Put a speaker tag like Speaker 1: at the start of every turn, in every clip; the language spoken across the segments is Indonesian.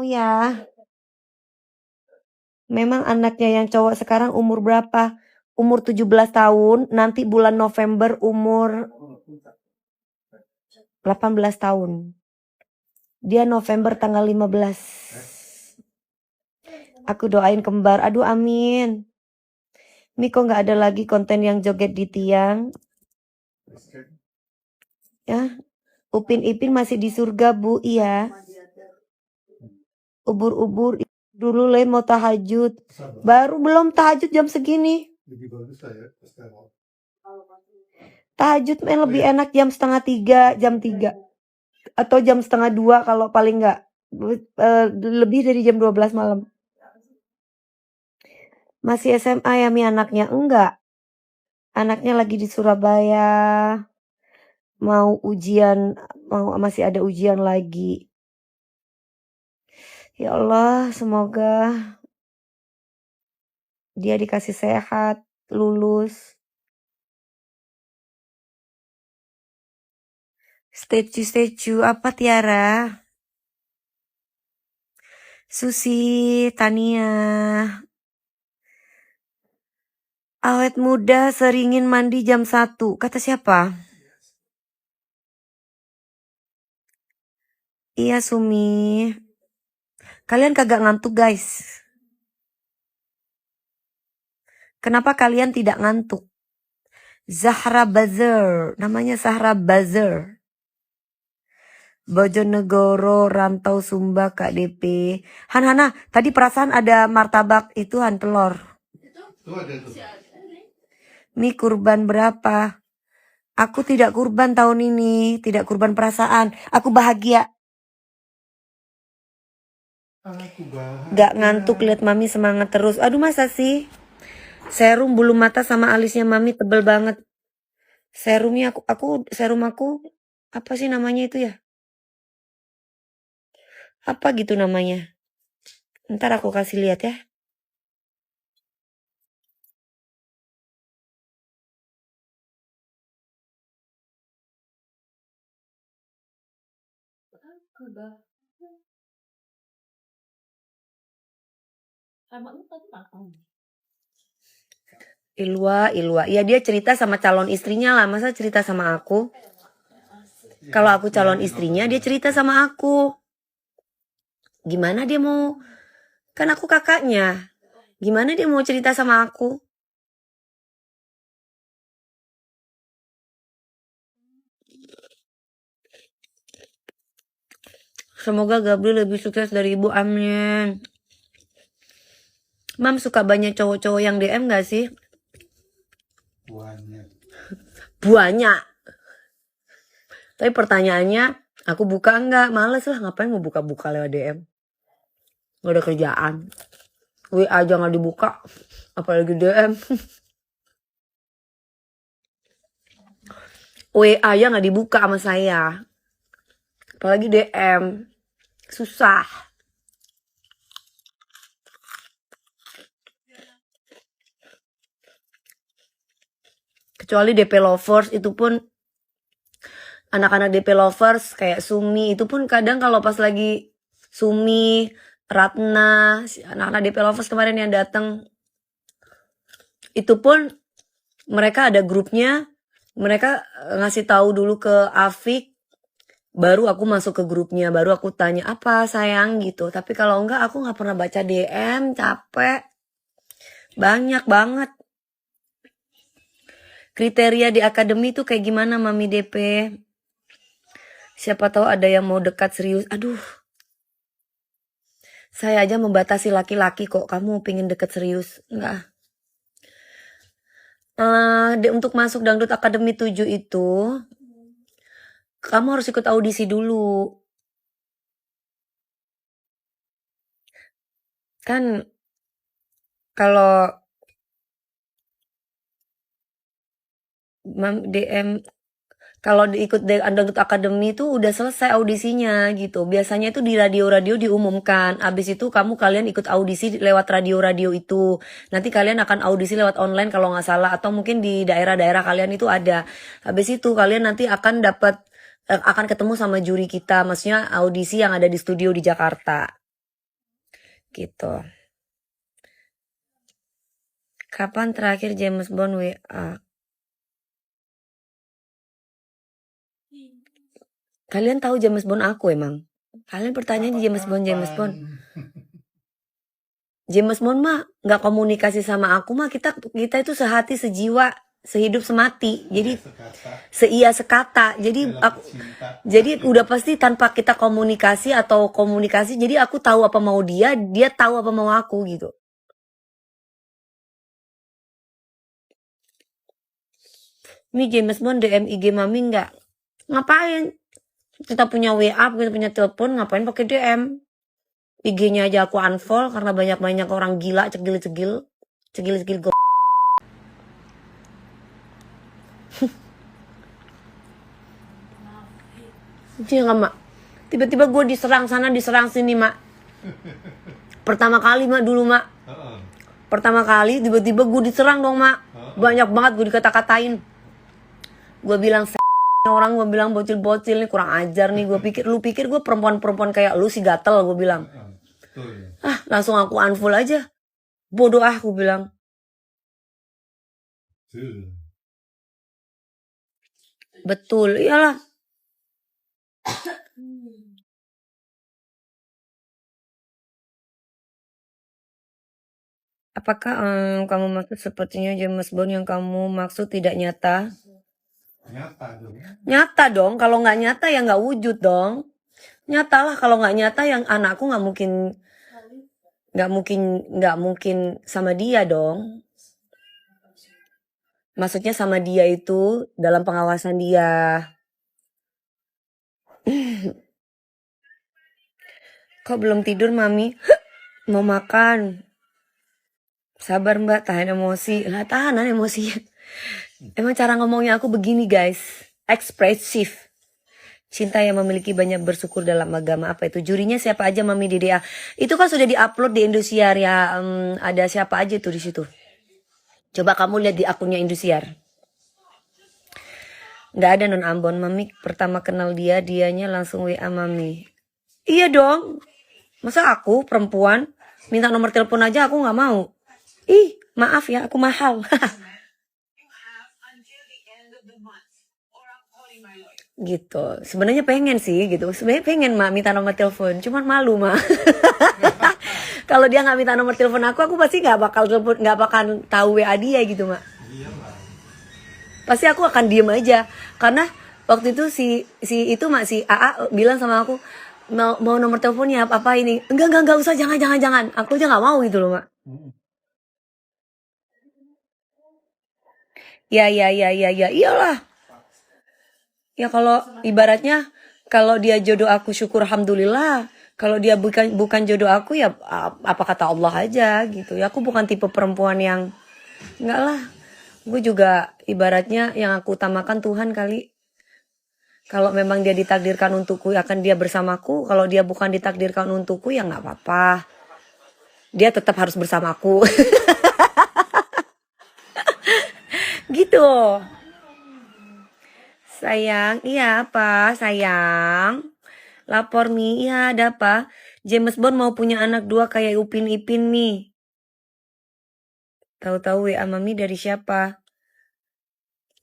Speaker 1: ya. Memang anaknya yang cowok sekarang umur berapa? Umur 17 tahun, nanti bulan November umur 18 tahun. Dia November tanggal 15. Aku doain kembar. Aduh amin. Miko nggak ada lagi konten yang joget di tiang. Ya, Upin Ipin masih di surga Bu. Iya. Ubur-ubur dulu Le mau tahajud. Baru belum tahajud jam segini. Tahajud main lebih enak jam 2:30, jam 3. Atau jam 1:30 kalau paling nggak. Lebih dari jam 12 malam. Masih SMA ya Mi anaknya? Enggak. Anaknya lagi di Surabaya. Mau ujian, masih ada ujian lagi. Ya Allah, semoga dia dikasih sehat, lulus. Statue apa Tiara? Susi, Tania. Awet muda seringin mandi jam 1. Kata siapa? Iya Sumi. Kalian kagak ngantuk guys? Kenapa kalian tidak ngantuk? Zahra Bazar. Namanya Zahra Bazar. Bojonegoro, Rantau Sumba, Kak DP. Hana, tadi perasaan ada martabak itu Han telur. Mi kurban berapa? Aku tidak kurban tahun ini, tidak kurban perasaan. Aku bahagia. Gak ngantuk lihat Mami semangat terus. Aduh masa sih? Serum bulu mata sama alisnya Mami tebel banget. Serumnya serum aku apa sih namanya itu ya? Apa gitu namanya? Ntar aku kasih lihat ya. Ilwa. Ya dia cerita sama calon istrinya lah. Masa cerita sama aku? Kalau aku calon istrinya, dia cerita sama aku. Gimana dia mau? Kan aku kakaknya. Gimana dia mau cerita sama aku? Semoga Gabriel lebih sukses dari ibu, amin. Mam suka banyak cowok-cowok yang DM gak sih? Banyak. Tapi pertanyaannya, aku buka enggak? Males lah, ngapain mau buka-buka lewat DM? Gak ada kerjaan. WA aja gak dibuka, apalagi DM. WA aja gak dibuka sama saya, apalagi DM. Susah. Kecuali DP lovers, itu pun anak-anak DP lovers kayak Sumi, itu pun kadang kalau pas lagi Sumi, Ratna, anak-anak DP lovers kemarin yang datang, itu pun mereka ada grupnya, mereka ngasih tahu dulu ke Afik, baru aku masuk ke grupnya, baru aku tanya apa sayang gitu. Tapi kalau enggak aku nggak pernah baca DM, capek, banyak banget. Kriteria di akademi tuh kayak gimana Mami DP? Siapa tahu ada yang mau dekat serius. Aduh, saya aja membatasi laki-laki kok. Kamu pingin deket serius? Enggak. Untuk masuk Dangdut Akademi 7 itu, kamu harus ikut audisi dulu. Kan kalau DM, kalau diikut Dangdut Akademi itu udah selesai audisinya gitu. Biasanya itu di radio-radio diumumkan. Abis itu kalian ikut audisi lewat radio-radio itu. Nanti kalian akan audisi lewat online kalau nggak salah. Atau mungkin di daerah-daerah kalian itu ada. Habis itu kalian nanti akan akan ketemu sama juri kita. Maksudnya audisi yang ada di studio di Jakarta. gitu. Kapan terakhir James Bond WA? Kalian tahu James Bond aku emang? Kalian pertanyaan James Bond. James Bond mah nggak komunikasi sama aku mah, kita itu sehati sejiwa sehidup semati, jadi seia sekata, jadi udah pasti tanpa kita komunikasi atau komunikasi, jadi aku tahu apa mau dia tahu apa mau aku gitu. Ini James Bond DM IG mami nggak? Ngapain? Kita punya WA, kita punya telepon, ngapain pakai DM? IG-nya aja aku unfollow karena banyak orang gila, cegil go. Iya nggak mak? Tiba-tiba gue diserang sana, diserang sini mak. Pertama kali mak dulu mak. Pertama kali tiba-tiba gue diserang dong mak. Banyak banget gue dikata-katain. Gue bilang orang, gue bilang bocil-bocil nih, kurang ajar nih. Gue pikir, lu pikir gue perempuan-perempuan kayak lu si gatel, gue bilang. Langsung aku unfollow aja. Bodoh aku bilang. Betul, iyalah. Apakah kamu maksud sepertinya James Bond yang kamu maksud tidak nyata? Nyata dong. Kalau nggak nyata ya nggak wujud dong. Nyata lah. Kalau nggak nyata yang anakku nggak mungkin sama dia dong. Maksudnya sama dia itu dalam pengawasan dia. Kok belum tidur mami? Mau makan. Sabar mbak, tahan emosi. Lah tahanan emosinya. Emang cara ngomongnya aku begini guys. Ekspresif. Cinta yang memiliki banyak bersyukur dalam agama. Apa itu? Jurinya siapa aja mami di DA? Itu kan sudah diupload di Indosiar ya. Ada siapa aja tuh di situ. Coba kamu lihat di akunnya Indosiar. Nggak ada non Ambon. Mami pertama kenal dianya langsung WA mami. Iya dong. Masa aku perempuan minta nomor telepon aja aku nggak mau. Ih, maaf ya, aku mahal. Gitu. Sebenarnya pengen sih gitu. Sebenarnya pengen mak minta nomor telepon, cuman malu mak. Kalau dia nggak minta nomor telepon aku pasti nggak bakal telepon, nggak bakal tahu WA dia gitu mak. Pasti aku akan diem aja karena waktu itu si itu mak, si AA bilang sama aku mau nomor teleponnya apa ini, enggak usah, jangan, aku aja nggak mau gitu loh mak. Ya iyalah. Ya kalau ibaratnya kalau dia jodoh aku syukur alhamdulillah. Kalau dia bukan jodoh aku ya apa kata Allah aja gitu. Ya aku bukan tipe perempuan yang enggak lah. Gue juga ibaratnya yang aku utamakan Tuhan kali. Kalau memang dia ditakdirkan untukku akan dia bersamaku. Kalau dia bukan ditakdirkan untukku ya nggak apa-apa. Dia tetap harus bersamaku. Gitu. Sayang, iya apa? Sayang. Lapor nih, iya ada apa? James Bond mau punya anak 2 kayak Upin Ipin nih. Tahu-tahu WA mami dari siapa?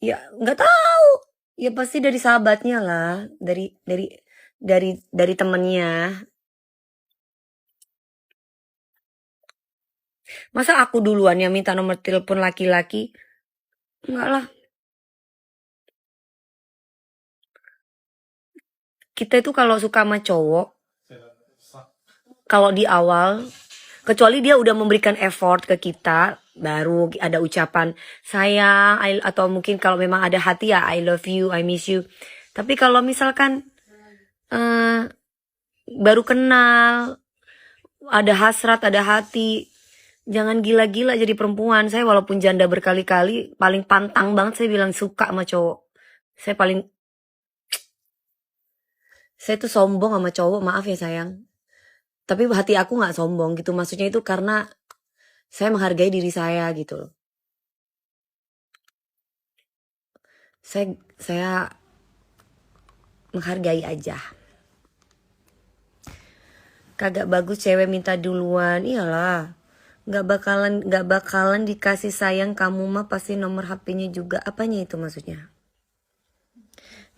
Speaker 1: Ya nggak tahu. Ya pasti dari sahabatnya lah, dari temennya. Masa aku duluan yang minta nomor telepon laki-laki? Enggak lah. Kita itu kalau suka sama cowok, kalau di awal, kecuali dia udah memberikan effort ke kita, baru ada ucapan sayang, atau mungkin kalau memang ada hati ya I love you, I miss you. Tapi kalau misalkan baru kenal, ada hasrat, ada hati, jangan gila-gila jadi perempuan. Saya walaupun janda berkali-kali, paling pantang banget saya bilang suka sama cowok. Saya tuh sombong sama cowok, maaf ya sayang. Tapi hati aku gak sombong gitu. Maksudnya itu karena saya menghargai diri saya gitu loh. Saya menghargai aja. Kagak bagus cewek minta duluan. Iyalah. Nggak bakalan dikasih sayang, kamu mah pasti nomor HP-nya juga. Apanya itu maksudnya?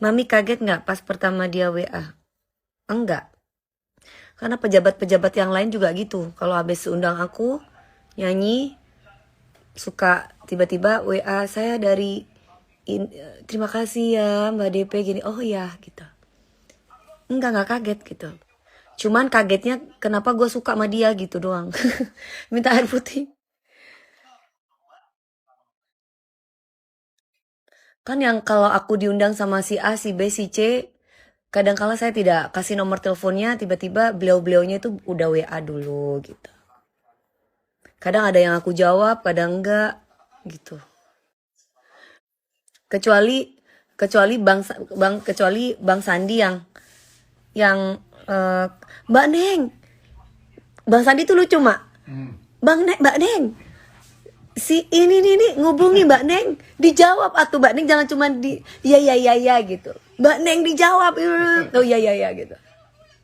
Speaker 1: Mami kaget nggak pas pertama dia WA? Enggak. Karena pejabat-pejabat yang lain juga gitu. Kalau habis undang aku nyanyi, suka tiba-tiba WA saya dari terima kasih ya Mbak DP gini. Oh ya gitu. Nggak kaget gitu. Cuman kagetnya kenapa gue suka sama dia gitu doang. Minta air putih. Kan yang kalau aku diundang sama si A, si B, si C, kadang-kala saya tidak kasih nomor teleponnya, tiba-tiba beliau-beliaunya itu udah WA dulu gitu. Kadang ada yang aku jawab, kadang enggak gitu. Kecuali kecuali Bang Sandi yang eh, Mbak Neng. Bang Sandi tuh lucu, Mak. Mbak Neng, si ini ngubungi Mbak Neng, dijawab atuh Mbak Neng, jangan cuma di ya gitu. Mbak Neng dijawab. Oh ya gitu.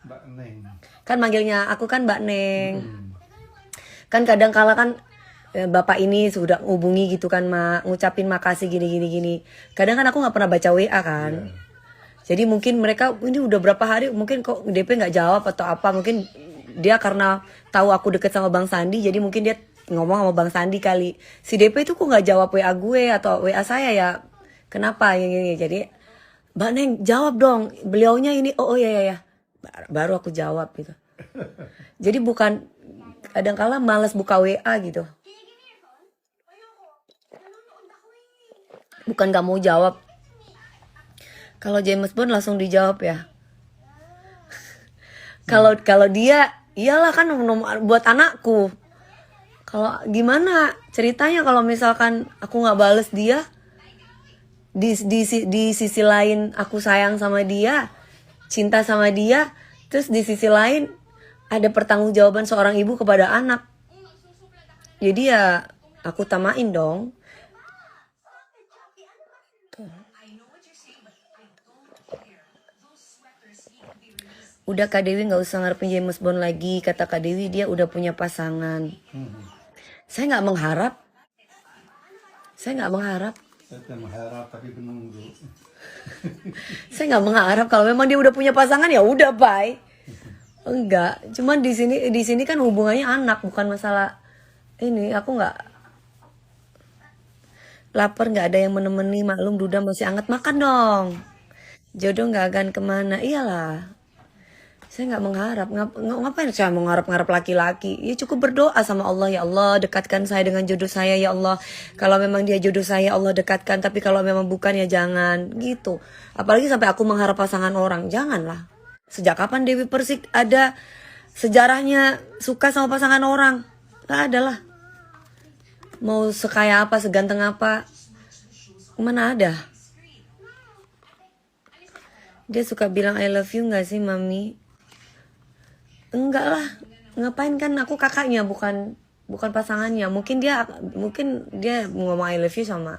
Speaker 2: Mbak Neng.
Speaker 1: Kan manggilnya aku kan Mbak Neng. Kan kadang kala kan bapak ini sudah ngubungi gitu kan, ngucapin makasih gini. Kadang kan aku nggak pernah baca WA kan. Jadi mungkin mereka ini udah berapa hari mungkin kok DP nggak jawab atau apa, mungkin dia karena tahu aku deket sama Bang Sandi, jadi mungkin dia ngomong sama Bang Sandi kali. Si DP itu kok nggak jawab WA gue atau WA saya ya? Kenapa ini? Jadi Mbak Neng jawab dong, beliaunya ini. Oh ya. Baru aku jawab gitu. Jadi bukan, kadang-kala malas buka WA gitu. Bukan gak mau jawab. Kalau James Bond langsung dijawab ya. Kalau dia iyalah kan buat anakku. Kalau gimana ceritanya kalau misalkan aku nggak bales dia, di sisi lain aku sayang sama dia, cinta sama dia, terus di sisi lain ada pertanggungjawaban seorang ibu kepada anak. Jadi ya aku tamain dong. Udah Kak Dewi nggak usah ngarepin James Bond lagi, kata Kak Dewi, dia udah punya pasangan. Saya nggak mengharap.
Speaker 2: Saya mengharap tapi menunggu.
Speaker 1: Saya nggak mengharap, kalau memang dia udah punya pasangan ya udah bye. Enggak, cuman di sini kan hubungannya anak, bukan masalah ini. Aku nggak lapar, nggak ada yang menemani, maklum duda masih hangat, makan dong. Jodoh nggak akan kemana, iyalah. Saya nggak mengharap, ngapain saya mengharap laki-laki? Ya cukup berdoa sama Allah, ya Allah dekatkan saya dengan jodoh saya ya Allah. Kalau memang dia jodoh saya, Allah dekatkan. Tapi kalau memang bukan ya jangan gitu. Apalagi sampai aku mengharap pasangan orang, janganlah. Sejak kapan Dewi Persik ada sejarahnya suka sama pasangan orang? Gak ada lah. Mau sekaya apa, seganteng apa, mana ada. Dia suka bilang I love you gak sih Mami? Enggak lah, ngapain, kan aku kakaknya, bukan pasangannya. Mungkin dia ngomong I love you sama.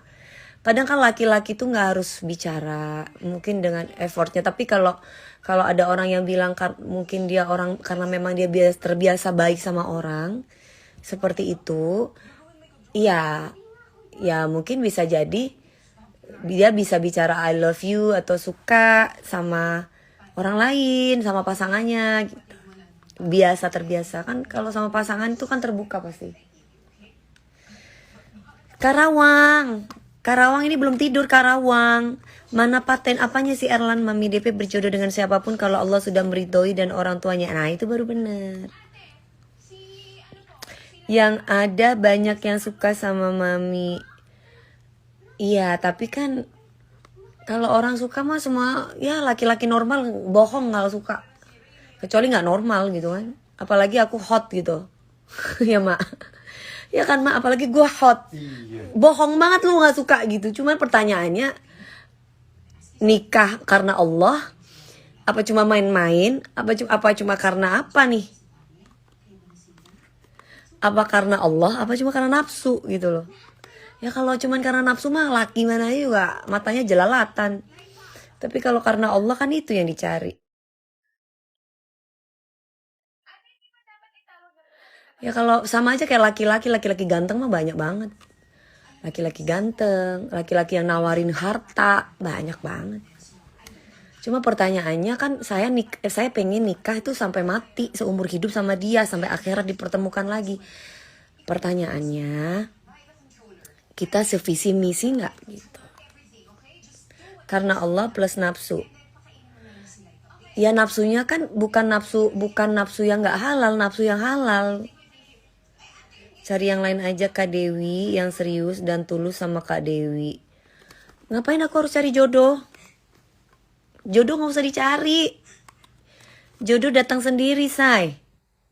Speaker 1: Kadang kan laki-laki tuh nggak harus bicara, mungkin dengan effortnya. Tapi kalau ada orang yang bilang mungkin dia orang karena memang dia terbiasa baik sama orang seperti itu, iya, ya mungkin bisa jadi dia bisa bicara I love you atau suka sama orang lain, sama pasangannya gitu. Terbiasa kan, kalau sama pasangan itu kan terbuka pasti. Karawang ini belum tidur. Karawang, mana paten apanya si Erlan Mami DP berjodoh dengan siapapun kalau Allah sudah meridhoi dan orang tuanya. Nah itu baru bener. Yang ada banyak yang suka sama Mami. Iya tapi kan kalau orang suka mah semua ya laki-laki normal bohong kalau suka. Kecuali nggak normal gitu kan, apalagi aku hot gitu. Ya Mak, ya kan Mak, apalagi gue hot. Bohong banget lu nggak suka gitu. Cuman pertanyaannya, nikah karena Allah apa cuma main-main, apa cuma karena apa nih? Apa karena Allah apa cuma karena nafsu gitu loh. Ya kalau cuman karena nafsu mah laki mana juga matanya jelalatan. Tapi kalau karena Allah kan itu yang dicari. Ya kalau sama aja kayak laki-laki ganteng mah banyak banget. Laki-laki ganteng, laki-laki yang nawarin harta, banyak banget. Cuma pertanyaannya kan saya pengen nikah itu sampai mati, seumur hidup sama dia, sampai akhirat dipertemukan lagi. Pertanyaannya, kita sevisi misi nggak gitu? Karena Allah plus nafsu. Ya nafsunya kan bukan nafsu yang nggak halal, nafsu yang halal. Cari yang lain aja Kak Dewi, yang serius dan tulus sama Kak Dewi. Ngapain aku harus cari jodoh? Jodoh gak usah dicari. Jodoh datang sendiri, say.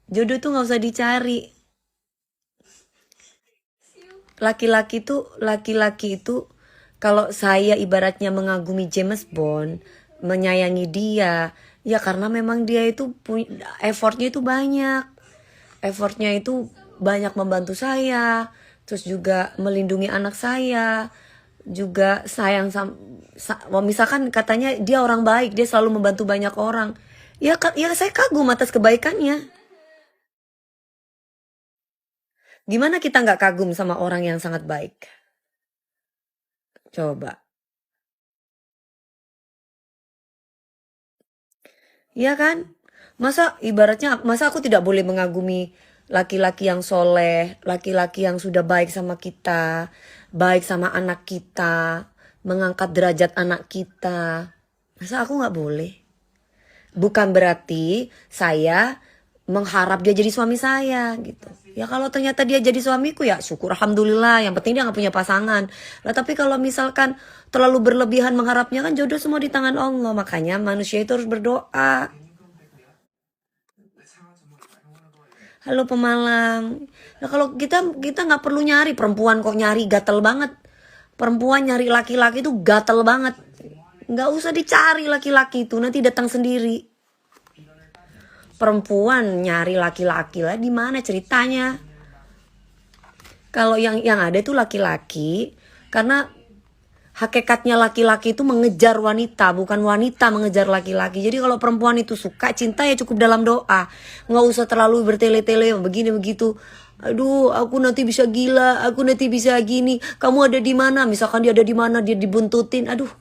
Speaker 1: Jodoh tuh gak usah dicari. Laki-laki itu kalau saya ibaratnya mengagumi James Bond, menyayangi dia, ya karena memang dia itu effortnya itu banyak. Effortnya itu banyak membantu saya, terus juga melindungi anak saya, juga sayang misalkan katanya dia orang baik, dia selalu membantu banyak orang. Ya saya kagum atas kebaikannya. Gimana kita nggak kagum sama orang yang sangat baik? Coba. Iya kan? Masa aku tidak boleh mengagumi laki-laki yang soleh, laki-laki yang sudah baik sama kita, baik sama anak kita, mengangkat derajat anak kita. Masa aku nggak boleh? Bukan berarti saya mengharap dia jadi suami saya gitu. Ya kalau ternyata dia jadi suamiku ya syukur alhamdulillah, yang penting dia nggak punya pasangan. Lah tapi kalau misalkan terlalu berlebihan mengharapnya, kan jodoh semua di tangan Allah. Makanya manusia itu harus berdoa. Halo Pemalang. Nah kalau kita nggak perlu nyari, perempuan kok nyari gatel banget. Perempuan nyari laki-laki itu gatel banget. Nggak usah dicari laki-laki itu, nanti datang sendiri. Perempuan nyari laki-laki lah, di mana ceritanya? Kalau yang ada itu laki-laki, karena hakikatnya laki-laki itu mengejar wanita, bukan wanita mengejar laki-laki. Jadi kalau perempuan itu suka, cinta ya cukup dalam doa. Nggak usah terlalu bertele-tele begini begitu. Aduh, aku nanti bisa gila, aku nanti bisa gini. Kamu ada di mana? Misalkan dia ada di mana, dia dibuntutin. Aduh,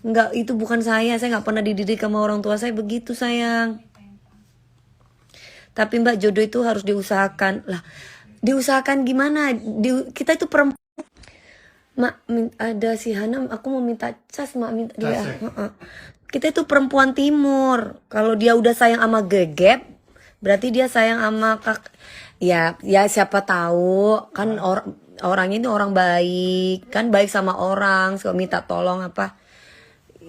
Speaker 1: nggak, itu bukan saya. Saya nggak pernah dididik sama orang tua saya begitu, sayang. Tapi Mbak, jodoh itu harus diusahakan. Lah, diusahakan gimana? Kita itu perempuan. Mak, ada si Hana, aku mau minta cas, mak minta dia. Kita itu perempuan timur. Kalau dia udah sayang sama gegep, berarti dia sayang sama ya siapa tahu kan orangnya itu orang baik, kan baik sama orang, suka minta tolong apa.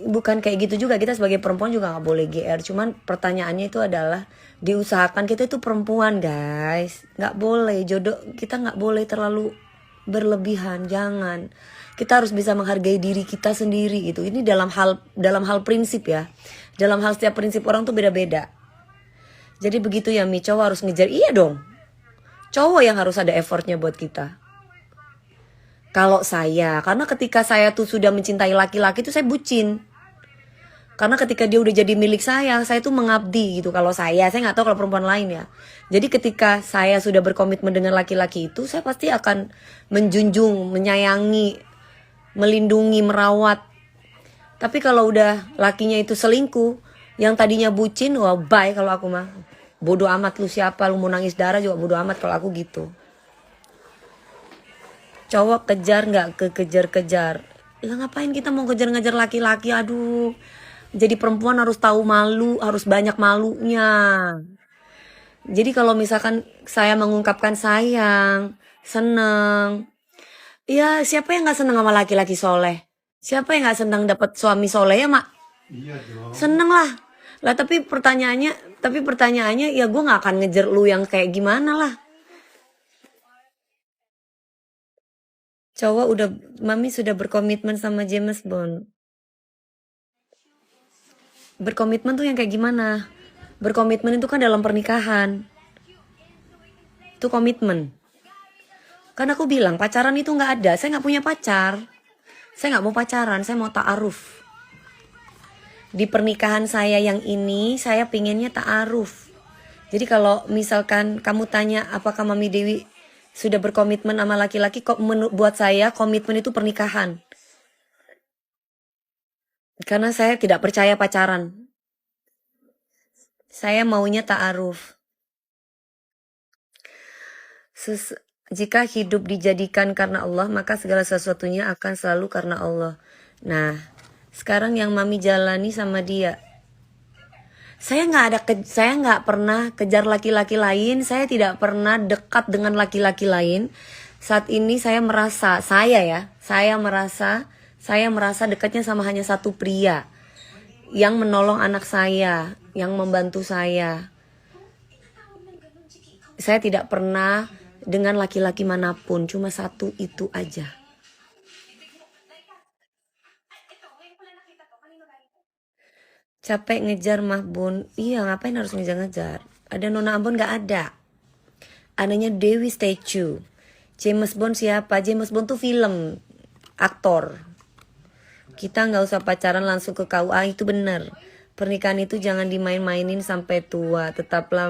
Speaker 1: Bukan kayak gitu juga, kita sebagai perempuan juga nggak boleh GR. Cuman pertanyaannya itu adalah diusahakan, kita itu perempuan guys, nggak boleh jodoh, kita nggak boleh terlalu berlebihan, jangan. Kita harus bisa menghargai diri kita sendiri gitu. Ini dalam hal prinsip ya. Dalam hal setiap prinsip orang tuh beda-beda. Jadi begitu ya Mi, cowok harus ngejar. Iya dong. Cowok yang harus ada effortnya buat kita. Kalau saya, karena ketika saya tuh sudah mencintai laki-laki itu saya bucin. Karena ketika dia udah jadi milik saya tuh mengabdi gitu. Kalau saya nggak tahu kalau perempuan lain ya. Jadi ketika saya sudah berkomitmen dengan laki-laki itu, saya pasti akan menjunjung, menyayangi, melindungi, merawat. Tapi kalau udah lakinya itu selingkuh, yang tadinya bucin, wah bye kalau aku mah. Bodoh amat lu siapa, lu mau nangis darah juga bodoh amat kalau aku gitu. Cowok kejar nggak kekejar-kejar. Lah ngapain kita mau kejar-ngejar laki-laki, aduh. Jadi perempuan harus tahu malu, harus banyak malunya. Jadi kalau misalkan saya mengungkapkan sayang, seneng, ya siapa yang gak seneng sama laki-laki soleh? Siapa yang gak seneng dapat suami soleh ya mak?
Speaker 2: Iya dong.
Speaker 1: Seneng lah. Lah tapi pertanyaannya ya gue gak akan ngejar lu yang kayak gimana lah. Mami sudah berkomitmen sama James Bond. Berkomitmen tuh yang kayak gimana? Berkomitmen itu kan dalam pernikahan. Itu komitmen. Kan aku bilang pacaran itu gak ada. Saya gak punya pacar. Saya gak mau pacaran, saya mau ta'aruf. Di pernikahan saya yang ini, saya pinginnya ta'aruf. Jadi kalau misalkan kamu tanya apakah Mami Dewi sudah berkomitmen sama laki-laki, kok buat saya komitmen itu pernikahan. Karena saya tidak percaya pacaran. Saya maunya ta'aruf. Jika hidup dijadikan karena Allah, maka segala sesuatunya akan selalu karena Allah. Nah, sekarang yang Mami jalani sama dia, saya nggak pernah kejar laki-laki lain, saya tidak pernah dekat dengan laki-laki lain. Saat ini saya merasa dekatnya sama hanya satu pria yang menolong anak saya, yang membantu saya. Saya tidak pernah dengan laki-laki manapun, cuma satu itu aja. Capek ngejar Mah Bun. Iya, ngapain harus ngejar-ngejar? Ada Nona Ambon gak ada. Adanya Dewi Statue. James Bond siapa? James Bond tuh film, aktor. Kita nggak usah pacaran langsung ke KUA, itu bener. Pernikahan itu jangan dimain-mainin sampai tua. Tetaplah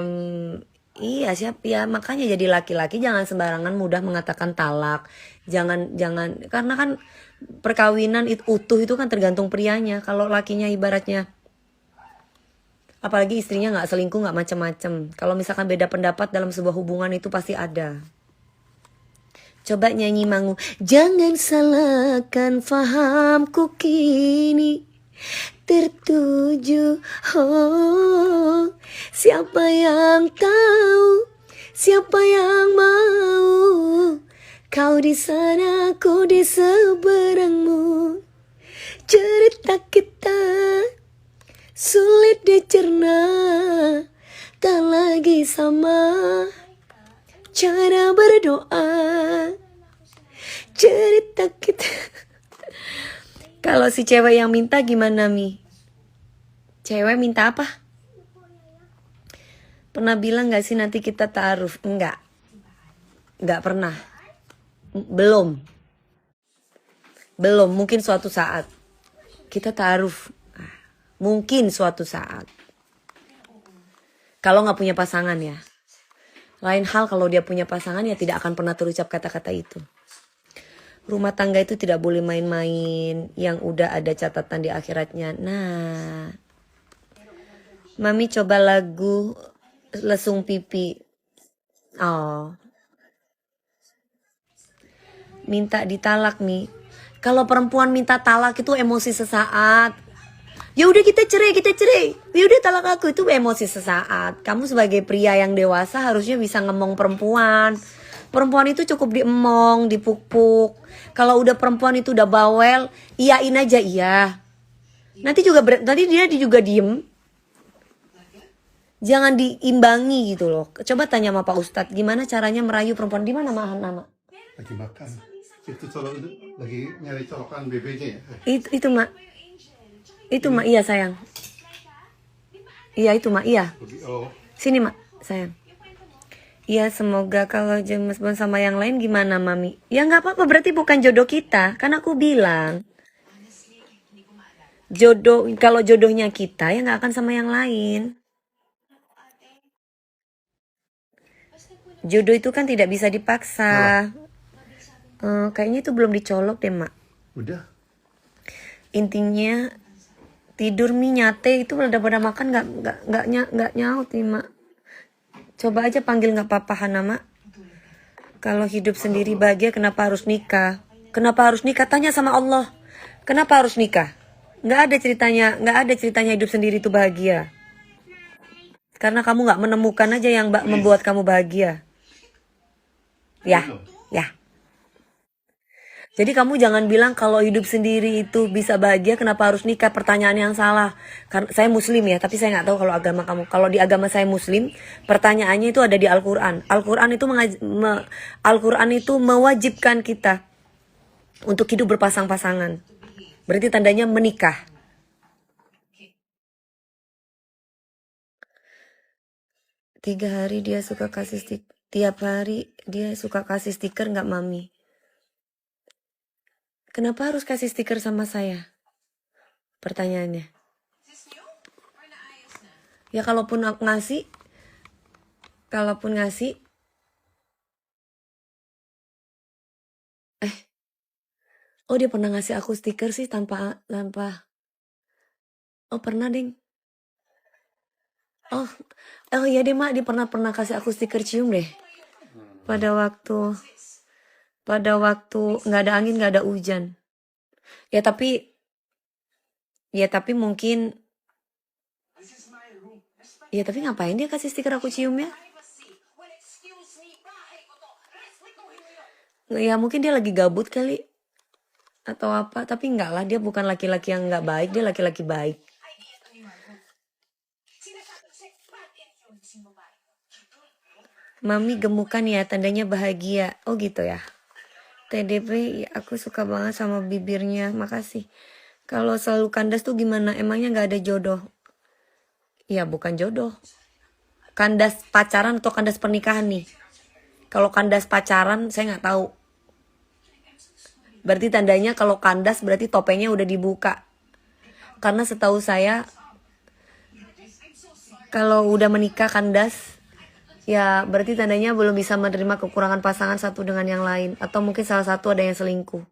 Speaker 1: iya siap ya, makanya jadi laki-laki jangan sembarangan mudah mengatakan talak. Jangan karena kan perkawinan itu utuh itu kan tergantung prianya. Kalau lakinya ibaratnya, apalagi istrinya nggak selingkuh, nggak macam-macam. Kalau misalkan beda pendapat dalam sebuah hubungan itu pasti ada. Coba nyanyi Mangu. Jangan salahkan fahamku kini tertuju. Oh, siapa yang tahu, siapa yang mau? Kau di sana, aku di seberangmu. Cerita kita sulit dicerna, tak lagi sama cara berdoa. Cerita kita. Kalau si cewek yang minta gimana Mi? Cewek minta apa? Pernah bilang gak sih nanti kita ta'aruf? Enggak pernah. Belum, mungkin suatu saat kita ta'aruf. Mungkin suatu saat. Kalau gak punya pasangan ya. Lain hal kalau dia punya pasangan ya tidak akan pernah terucap kata-kata itu. Rumah tangga itu tidak boleh main-main, yang udah ada catatan di akhiratnya. Nah, Mami coba lagu Lesung Pipi. Oh, minta ditalak nih. Kalau perempuan minta talak itu emosi sesaat. Ya udah kita cerai. Ya udah talak aku, itu emosi sesaat. Kamu sebagai pria yang dewasa harusnya bisa ngemong perempuan. Perempuan itu cukup diemong, dipuk-puk. Kalau udah perempuan itu udah bawel, iyain aja iya. Nanti dia juga diem. Jangan diimbangi gitu loh. Coba tanya sama Pak Ustadz, gimana caranya merayu perempuan? Di mana nama?
Speaker 2: Lagi makan. Itu lagi nyari colokan bebeknya ya.
Speaker 1: Itu Mak. Itu Mak, iya sayang. Iya itu Mak, iya.
Speaker 2: Oh.
Speaker 1: Sini Mak, sayang. Iya, semoga kalau James Bond sama yang lain gimana Mami? Ya nggak apa-apa, berarti bukan jodoh kita. Kan aku bilang kalau jodohnya kita ya nggak akan sama yang lain. Jodoh itu kan tidak bisa dipaksa. Kayaknya itu belum dicolok deh Mak.
Speaker 2: Udah.
Speaker 1: Intinya tidur Mi nyate itu udah pada makan nggak nyaut nih Mak. Coba aja panggil nggak apa-apa Hana Mak. Kalau hidup sendiri bahagia kenapa harus nikah? Kenapa harus nikah? Tanya sama Allah. Kenapa harus nikah? Nggak ada ceritanya hidup sendiri itu bahagia. Karena kamu nggak menemukan aja yang membuat kamu bahagia. Ya. Jadi kamu jangan bilang kalau hidup sendiri itu bisa bahagia, kenapa harus nikah? Pertanyaan yang salah. Karena saya Muslim ya, tapi saya nggak tahu kalau agama kamu. Kalau di agama saya Muslim, pertanyaannya itu ada di Al-Quran. Al-Quran itu mewajibkan kita untuk hidup berpasang-pasangan. Berarti tandanya menikah. Tiap hari dia suka kasih stiker nggak Mami? Kenapa harus kasih stiker sama saya? Pertanyaannya. Ya kalaupun aku ngasih, kalaupun ngasih, oh dia pernah ngasih aku stiker sih tanpa, oh pernah ding. Oh, oh iya deh mak, dia pernah kasih aku stiker cium deh. Pada waktu nggak ada angin, nggak ada hujan. Ya tapi mungkin, ya tapi ngapain dia kasih stiker aku cium ya? Ya mungkin dia lagi gabut kali. Atau apa, tapi enggak lah, dia bukan laki-laki yang nggak baik, dia laki-laki baik. Mami gemukan ya, tandanya bahagia. Oh gitu ya. TDP, ya aku suka banget sama bibirnya, makasih. Kalau selalu kandas tuh gimana? Emangnya nggak ada jodoh? Ya bukan jodoh. Kandas pacaran atau kandas pernikahan nih? Kalau kandas pacaran saya nggak tahu. Berarti tandanya kalau kandas berarti topengnya udah dibuka. Karena setahu saya kalau udah menikah kandas, ya berarti tandanya belum bisa menerima kekurangan pasangan satu dengan yang lain. Atau mungkin salah satu ada yang selingkuh.